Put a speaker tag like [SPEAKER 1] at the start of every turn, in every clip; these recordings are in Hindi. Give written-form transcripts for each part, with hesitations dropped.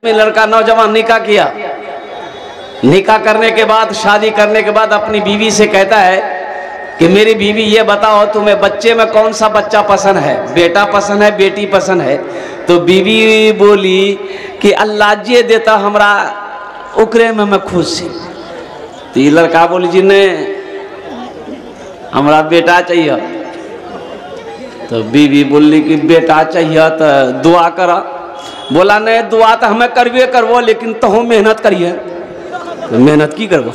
[SPEAKER 1] में लड़का नौजवान निकाह किया। निकाह करने के बाद, शादी करने के बाद अपनी बीवी से कहता है कि मेरी बीवी ये बताओ तुम्हें बच्चे में कौन सा बच्चा पसंद है, बेटा पसंद है बेटी पसंद है? तो बीवी बोली कि अल्लाह जे देता हमरा ओकरे में मैं खुश छी। तो ये लड़का बोली जी ने हमरा बेटा चाहिए। तो बीवी बोली कि बेटा चाहिए तो दुआ करा। बोला नहीं दुआ तो हमें करबे करवो, लेकिन तहु मेहनत करिए। तो मेहनत की करबो?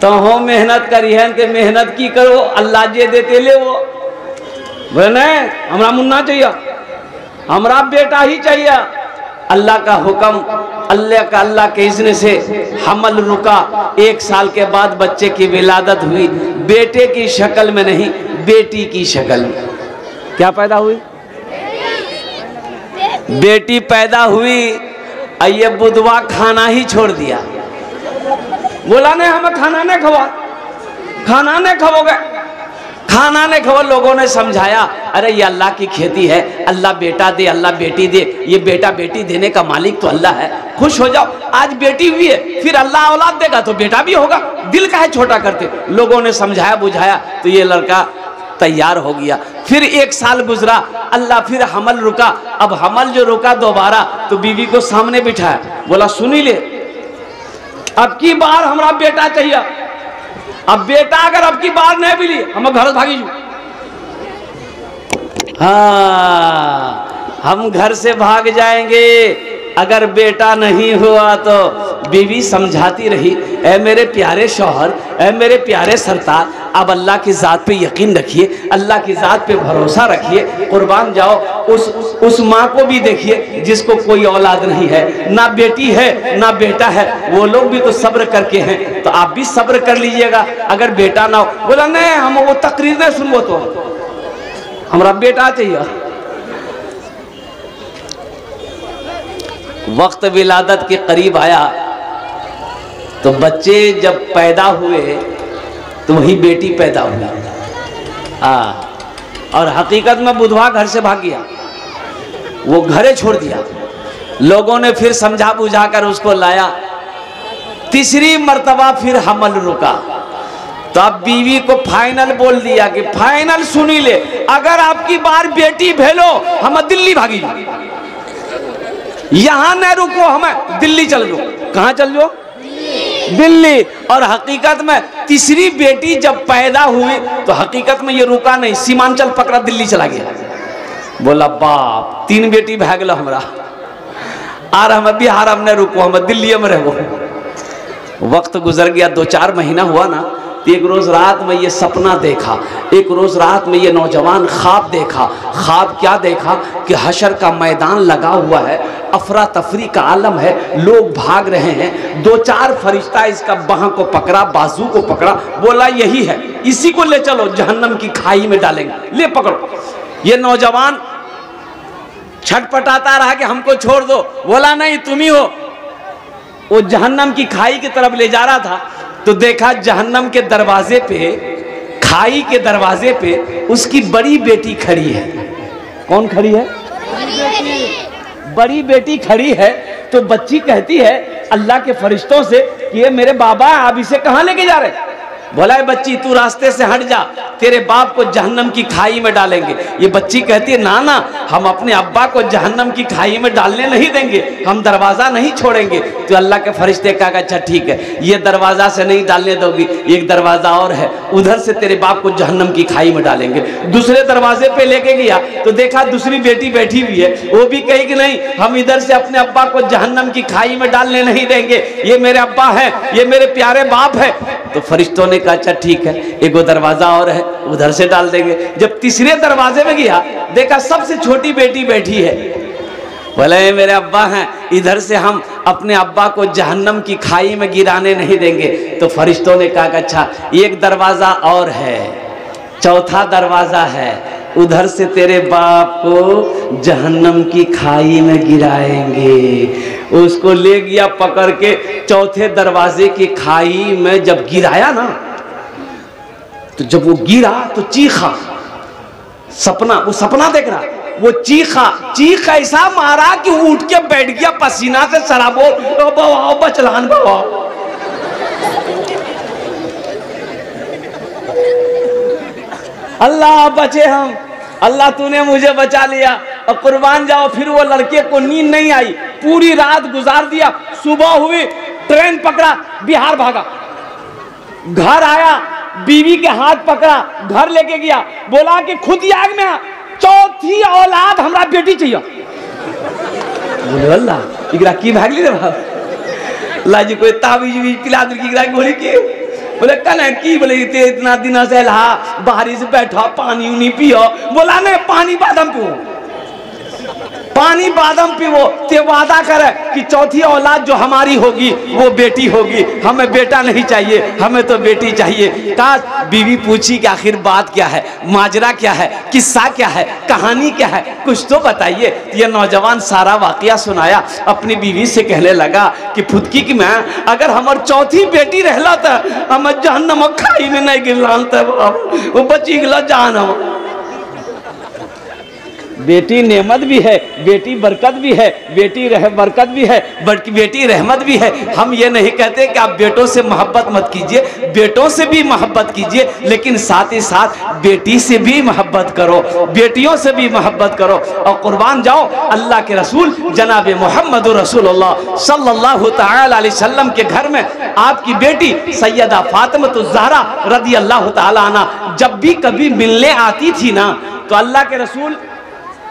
[SPEAKER 1] तहु मेहनत करिए कि मेहनत की करो, अल्लाह जे देते ले वो। बोले नहीं हमरा मुन्ना चाहिए, हमरा बेटा ही चाहिए। अल्लाह का हुक्म, अल्लाह के इज़्न से हमल रुका। 1 साल के बाद बच्चे की विलादत हुई। बेटे की शक्ल में नहीं, बेटी की शक्ल में। क्या पैदा हुई? बेटी पैदा हुई। ये बुधवा खाना ही छोड़ दिया। बोला नहीं हमें खाना नहीं खवा, खाना नहीं खाओगे, खाना नहीं खाओ। लोगों ने समझाया अरे ये अल्लाह की खेती है, अल्लाह बेटा दे अल्लाह बेटी दे, ये बेटा बेटी देने का मालिक तो अल्लाह है, खुश हो जाओ। आज बेटी हुई है, फिर अल्लाह औलाद देगा तो बेटा भी होगा, दिल का है छोटा करते। लोगों ने समझाया बुझाया तो ये लड़का तैयार हो गया। फिर 1 साल गुजरा, अल्लाह फिर हमल रुका। अब हमल जो रुका दोबारा, तो बीवी को सामने बिठाया, बोला सुनी ले अब की बार हमारा बेटा चाहिए। अब बेटा अगर अब की बार नहीं मिली हम घर भागी जू। हाँ हम घर से भाग जाएंगे। अगर बेटा नहीं हुआ तो बीवी समझाती रही, ऐ मेरे प्यारे शौहर, ऐ मेरे प्यारे सरतार, अब अल्लाह की ज़ात पे यकीन रखिए, अल्लाह की ज़ात पे भरोसा रखिए, कुर्बान जाओ। उस माँ को भी देखिए जिसको कोई औलाद नहीं है, ना बेटी है ना बेटा है, वो लोग भी तो सब्र करके हैं, तो आप भी सब्र कर लीजिएगा अगर बेटा ना हो। बोला नहीं हम वो तकरीर नहीं सुनबो, तो हमारा बेटा चाहिए। वक्त विलादत के करीब आया तो बच्चे जब पैदा हुए तो वही बेटी पैदा हुई। और हकीकत में बुधवा घर से भाग गया, वो घरे छोड़ दिया। लोगों ने फिर समझा बुझा कर उसको लाया। तीसरी मर्तबा फिर हमल रुका। तो अब बीवी को फाइनल बोल दिया कि फाइनल सुनी ले, अगर आपकी बार बेटी भेलो हम दिल्ली भागी, यहां न रुको, हमें दिल्ली चल जाओ। कहां चल जाओ? दिल्ली। और हकीकत में तीसरी बेटी जब पैदा हुई तो हकीकत में ये रुका नहीं, सीमांचल पकड़ा, दिल्ली चला गया। बोला बाप 3 बेटी भाग लो हमरा, और हम बिहार हम न रुको, हम दिल्ली में रहो। वक्त गुजर गया, 2-4 महीना हुआ ना, तो एक रोज रात में ये सपना देखा। एक रोज रात में ये नौजवान ख्वाब देखा। ख्वाब क्या देखा कि हशर का मैदान लगा हुआ है, अफरा तफरी का आलम है, लोग भाग रहे हैं। 2-4 फरिश्ता इसका बाह को पकड़ा, बाजू को पकड़ा, बोला यही है, इसी को ले चलो जहन्नम की खाई में डालेंगे, ले पकड़ो। ये नौजवान छटपटाता रहा कि हमको छोड़ दो। बोला नहीं तुम ही हो। वो जहन्नम की खाई की तरफ ले जा रहा था तो देखा जहन्नम के दरवाजे पे, खाई के दरवाजे पे उसकी बड़ी बेटी खड़ी है। कौन खड़ी है? बड़ी बेटी खड़ी है। तो बच्ची कहती है अल्लाह के फरिश्तों से कि ये मेरे बाबा आप इसे कहां लेके जा रहे? बोला है बच्ची तू रास्ते से हट जा, तेरे बाप को जहन्नम की खाई में डालेंगे। ये बच्ची कहती है ना ना, हम अपने अब्बा को जहन्नम की खाई में डालने नहीं देंगे, हम दरवाज़ा नहीं छोड़ेंगे। तो अल्लाह के फरिश्ते कहा अच्छा ठीक है, ये दरवाज़ा से नहीं डालने दोगी, एक दरवाज़ा और है, उधर से तेरे बाप को जहन्नम की खाई में डालेंगे। दूसरे दरवाजे पे लेके गया तो देखा दूसरी बेटी बैठी हुई है, वो भी कही कि नहीं हम इधर से अपने अब्बा को जहन्नम की खाई में डालने नहीं देंगे, ये मेरे अब्बा है, ये मेरे प्यारे बाप है। तो फरिश्तों ने कहा अच्छा ठीक है, एक दरवाजा और है, उधर से डाल देंगे। जब तीसरे दरवाजे में गया देखा सबसे छोटी बेटी बैठी है। बोले मेरे अब्बा हैं, इधर से हम अपने अब्बा को जहन्नम की खाई में गिराने नहीं देंगे। तो फरिश्तों ने कहा अच्छा एक दरवाजा और है, चौथा दरवाजा है, उधर से तेरे बाप को जहन्नम की खाई में गिराएंगे। उसको ले गया पकड़ के, चौथे दरवाजे की खाई में जब गिराया ना, तो जब वो गिरा तो चीखा। सपना, वो सपना देख रहा, वो चीख ऐसा मारा कि उठ के बैठ गया पसीना से सराबो, बवाओ बचलान बवाओ। अल्लाह बचे हम, अल्लाह तूने मुझे बचा लिया और कुर्बान जाओ। फिर वो लड़के को नींद नहीं आई, पूरी रात गुजार दिया। सुबह हुई, ट्रेन पकड़ा, बिहार भागा, घर आया, बीवी के हाथ पकड़ा, घर लेके गया, बोला कि खुद आग में चौथी औलाद हमरा बेटी चाहिए। बोले अल्लाह इकरा की भागली रे बाप, अल्लाह जी कोई ताबीज भी पिला दी की गोली की। बोले कल की, बोले इतना दिन से ला बाहरी से बैठा, पानी उनी पियो। बोला नहीं पानी बादाम पियो, पानी बादाम पियो। ते वादा करे कि चौथी औलाद जो हमारी होगी वो बेटी होगी, हमें बेटा नहीं चाहिए, हमें तो बेटी चाहिए। काश बीवी पूछी कि आखिर बात क्या है, माजरा क्या है, किस्सा क्या है, कहानी क्या है, कुछ तो बताइए। ये नौजवान सारा वाकया सुनाया, अपनी बीवी से कहने लगा कि फुदकी की मैं अगर हमार चौथी बेटी रहला था हम जहन्नम खाई में नहीं गिरलान था, वो बची गला जान। हम बेटी नेमत भी है, बेटी बरकत भी है, बेटी बरकत भी है, बेटी रहमत भी है। हम ये नहीं कहते कि आप बेटों से मोहब्बत मत कीजिए, बेटों से भी मोहब्बत कीजिए, लेकिन साथ ही साथ बेटी से भी मोहब्बत करो, बेटियों से भी मोहब्बत करो। और कुर्बान जाओ अल्लाह के रसूल जनाब मोहम्मद रसूलुल्लाह सल्लल्लाहु तआला अलैहि वसल्लम के घर में आपकी बेटी सैयदा फातिमातुज़ ज़हरा रज़ी अल्लाह तआला अन्हा जब भी कभी मिलने आती थी ना, तो अल्लाह के रसूल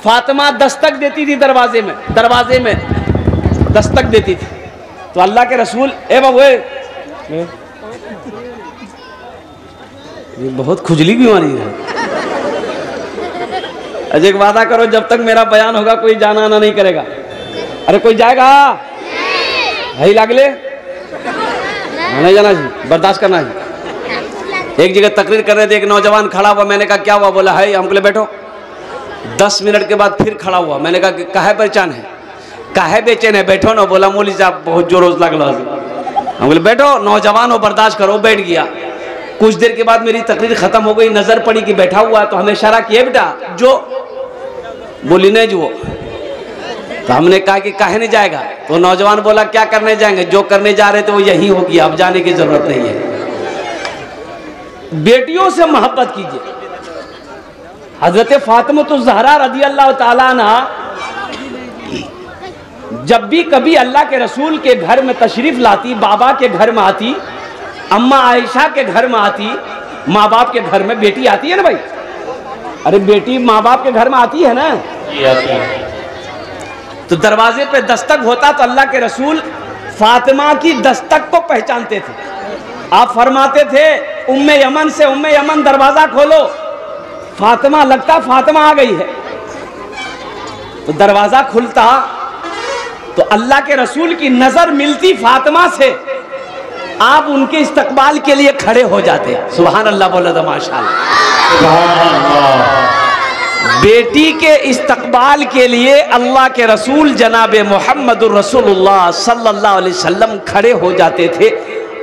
[SPEAKER 1] फातिमा दस्तक देती थी, दरवाजे में दस्तक देती थी। तो अल्लाह के रसूल ए बाबू ये बहुत खुजली बीमारी है। अजय एक वादा करो जब तक मेरा बयान होगा कोई जाना आना नहीं करेगा। अरे कोई जाएगा है लागले नहीं जाना जी, बर्दाश्त करना है। एक जगह तकरीर कर रहे थे, एक नौजवान खड़ा हुआ, मैंने कहा क्या हुआ? बोला है हमको ले बैठो। 10 मिनट के बाद फिर खड़ा हुआ, मैंने कहा काहे परेशान है, काहे बेचैन है, बैठो ना। बोला मौली साहब बहुत जोर लगल। हम बोले बैठो, नौजवान हो बर्दाश्त करो। बैठ गया। कुछ देर के बाद मेरी तकरीर खत्म हो गई, नजर पड़ी कि बैठा हुआ, तो हमें इशारा किया बेटा जो, बोली नहीं जो। तो हमने कहा कि काहे नहीं जाएगा? तो नौजवान बोला क्या करने जाएंगे, जो करने जा रहे थे वो यही हो गया, अब जाने की जरूरत नहीं है। बेटियों से मोहब्बत कीजिए। हजरत फातिमातुज़ ज़हरा रज़ी अल्लाह ताला अन्हा जब भी कभी अल्लाह के रसूल के घर में तशरीफ लाती, बाबा के घर में आती, अम्मा आयशा के घर में आती, माँ बाप के घर में बेटी आती है ना भाई, अरे बेटी माँ बाप के घर में आती है ना, तो दरवाजे पे दस्तक होता तो अल्लाह के रसूल फातिमा की दस्तक को पहचानते थे। आप फरमाते थे उम्मे यमन से, उम्मे यमन दरवाजा खोलो। फातिमा लगता फातिमा आ गई है, तो दरवाजा खुलता तो अल्लाह के रसूल की नजर मिलती फातिमा से, आप उनके इस्तकबाल के लिए खड़े हो जाते। सुभान अल्लाह बोला तो माशाअल्लाह। बेटी के इस्तकबाल के लिए अल्लाह के रसूल जनाब मोहम्मदुर रसूलुल्लाह सल्लल्लाहु अलैहि वसल्लम खड़े हो जाते थे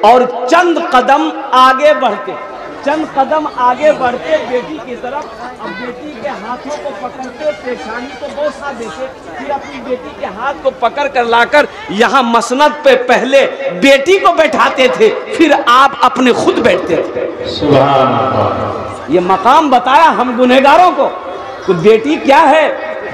[SPEAKER 1] और चंद कदम आगे बढ़ते, चंद कदम आगे बढ़ते बेटी की तरफ। अब बेटी के हाथों को पकड़ते, पेशानी को बोसा देते, फिर अपनी बेटी के हाथ को पकड़ कर लाकर यहाँ मसनद पे पहले बेटी को बैठाते थे, फिर आप अपने खुद बैठते थे। सुभान अल्लाह। ये मकाम बताया हम गुनहगारों को, तो बेटी क्या है,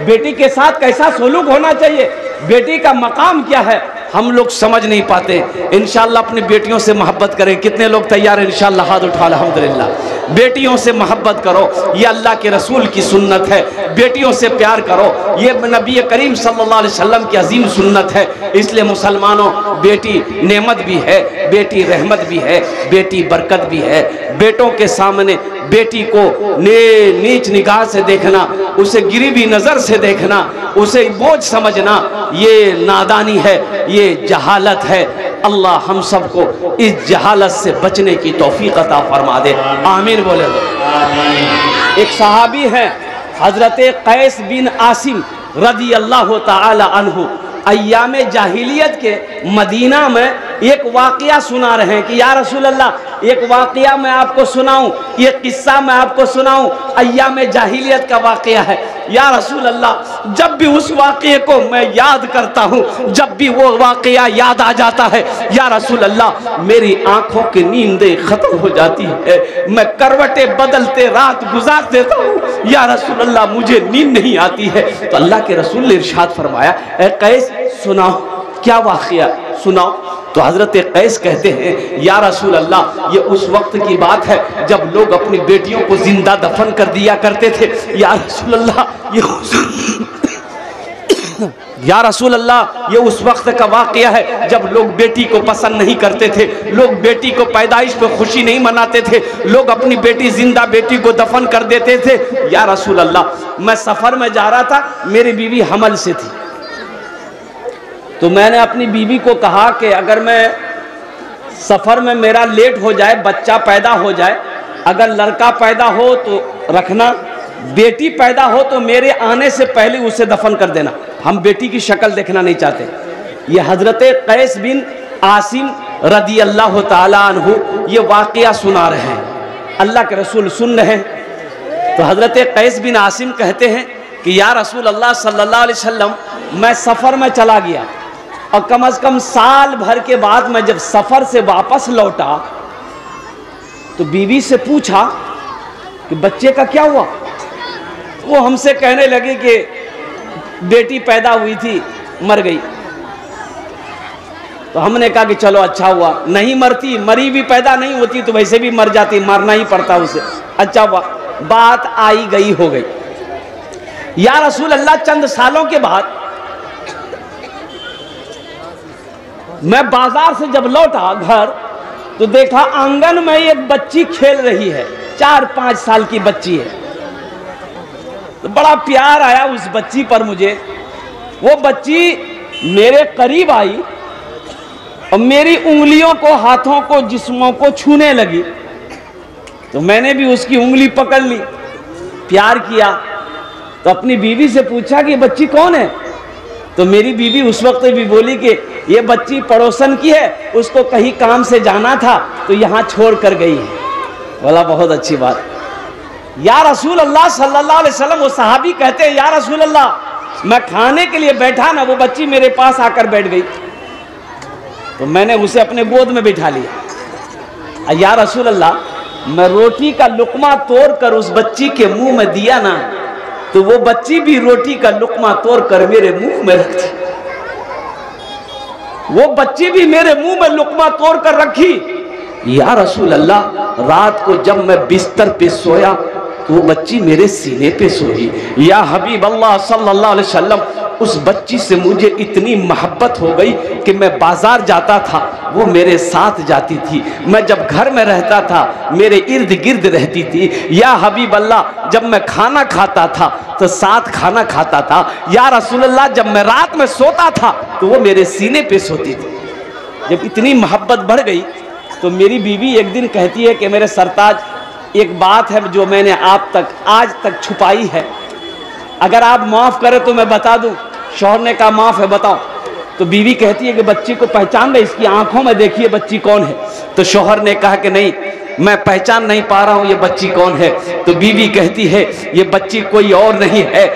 [SPEAKER 1] बेटी के साथ कैसा सलूक होना चाहिए, बेटी का मकाम क्या है, हम लोग समझ नहीं पाते। इंशाअल्लाह अपनी बेटियों से मोहब्बत करें। कितने लोग तैयार हैं? इंशाअल्लाह हाथ उठा, अल्हम्दुलिल्लाह। बेटियों से मोहब्बत करो, ये अल्लाह के रसूल की सुन्नत है। बेटियों से प्यार करो, ये नबी करीम सल्लल्लाहु अलैहि वसल्लम की अजीम सुन्नत है। इसलिए मुसलमानों, बेटी नेमत भी है, बेटी रहमत भी है, बेटी बरकत भी है। बेटों के सामने बेटी को नीच निगाह से देखना, उसे गिरी हुई नज़र से देखना, उसे बोझ समझना, ये नादानी है, ये जहालत है। अल्लाह हम सबको इस जहालत से बचने की तौफीक अता फरमा दे, आमीन बोले। एक सहाबी है हजरत कैस बिन आसिम रज़ी अल्लाह ताला अन्हु, अय्याम जाहिलियत के मदीना में एक वाक़या सुना रहे हैं कि या रसूल अल्लाह एक वाक़या मैं आपको सुनाऊं, ये किस्सा मैं आपको सुनाऊं, अय्याम जाहिलियत का वाक़या है। या रसूल अल्लाह, जब भी उस वाक़े को मैं याद करता हूँ, जब भी वो वाक़या याद आ जाता है, या रसूल अल्लाह, मेरी आंखों की नींदें ख़त्म हो जाती है, मैं करवटें बदलते रात गुजार देता हूँ, या रसूल अल्लाह, मुझे नींद नहीं आती है। तो अल्लाह के रसूल ने इरशाद फरमाया, ए कैस, सुनाओ क्या वाक़या, सुनाओ। तो हज़रत कैस कहते हैं, या रसूल अल्लाह, ये उस वक्त की बात है जब लोग अपनी बेटियों को जिंदा दफन कर दिया करते थे। या रसूल अल्लाह, या रसूल अल्लाह, ये उस वक्त का वाक़या है जब लोग बेटी को पसंद नहीं करते थे, लोग बेटी को पैदाइश पे खुशी नहीं मनाते थे, लोग अपनी बेटी जिंदा बेटी को दफन कर देते थे। या रसूल अल्लाह, मैं सफ़र में जा रहा था, मेरी बीवी हमल से थी, तो मैंने अपनी बीवी को कहा कि अगर मैं सफ़र में मेरा लेट हो जाए, बच्चा पैदा हो जाए, अगर लड़का पैदा हो तो रखना, बेटी पैदा हो तो मेरे आने से पहले उसे दफन कर देना, हम बेटी की शक्ल देखना नहीं चाहते। ये हज़रत कैस बिन आसिम रदी अल्लाह ताला अन्हु ये वाक़या सुना रहे हैं, अल्लाह के रसूल सुन रहे हैं। तो हज़रत कैस बिन आसिम कहते हैं कि या रसूल अल्लाह सल्लल्लाहु अलैहि वसल्लम, मैं सफ़र में चला गया और कम से कम साल भर के बाद मैं जब सफ़र से वापस लौटा तो बीवी से पूछा कि बच्चे का क्या हुआ। वो हमसे कहने लगे कि बेटी पैदा हुई थी, मर गई। तो हमने कहा कि चलो अच्छा हुआ, नहीं मरती, मरी भी पैदा नहीं होती तो वैसे भी मर जाती, मरना ही पड़ता उसे, अच्छा हुआ, बात आई गई हो गई। या रसूल अल्लाह, चंद सालों के बाद मैं बाजार से जब लौटा घर तो देखा आंगन में एक बच्ची खेल रही है, 4-5 साल की बच्ची है। तो बड़ा प्यार आया उस बच्ची पर मुझे। वो बच्ची मेरे करीब आई और मेरी उंगलियों को, हाथों को, जिस्मों को छूने लगी। तो मैंने भी उसकी उंगली पकड़ ली, प्यार किया। तो अपनी बीवी से पूछा कि बच्ची कौन है। तो मेरी बीवी उस वक्त भी बोली कि ये बच्ची पड़ोसन की है, उसको कहीं काम से जाना था तो यहाँ छोड़ कर गई है। बोला बहुत अच्छी बात। या रसूल अल्लाह सल्लल्लाहु अलैहि वसल्लम, वो सहाबी कहते हैं, या रसूल अल्लाह, मैं खाने के लिए बैठा ना, वो बच्ची मेरे पास आकर बैठ गई, तो मैंने उसे अपने गोद में बिठा लिया। या रसूल अल्लाह, मैं रोटी का लुकमा तोड़ कर उस बच्ची के मुंह में दिया ना, तो वो बच्ची भी रोटी का लुकमा तोड़ कर मेरे मुंह में रखती, वो बच्ची भी मेरे मुंह में लुकमा तोड़ कर रखी। या रसूल अल्लाह, रात को जब मैं बिस्तर पे सोया तो वो बच्ची मेरे सीने पे सोई। या हबीब अल्लाह सल्लल्लाहु अलैहि वसल्लम, उस बच्ची से मुझे इतनी मोहब्बत हो गई कि मैं बाजार जाता था, वो मेरे साथ जाती थी, मैं जब घर में रहता था मेरे इर्द गिर्द रहती थी। या हबीब अल्लाह, जब मैं खाना खाता था तो साथ खाना खाता था। या रसूल अल्लाह, जब मैं रात में सोता था तो वो मेरे सीने पे सोती थी। जब इतनी मोहब्बत बढ़ गई तो मेरी बीवी एक दिन कहती है कि मेरे सरताज, एक बात है जो मैंने आप तक आज तक छुपाई है, अगर आप माफ़ करें तो मैं बता दूं। शौहर ने कहा माफ़ है, बताओ। तो बीवी कहती है कि बच्ची को पहचान रहे, इसकी आंखों में देखिए बच्ची कौन है। तो शौहर ने कहा कि नहीं, मैं पहचान नहीं पा रहा हूँ ये बच्ची कौन है। तो बीवी कहती है ये बच्ची कोई और नहीं है,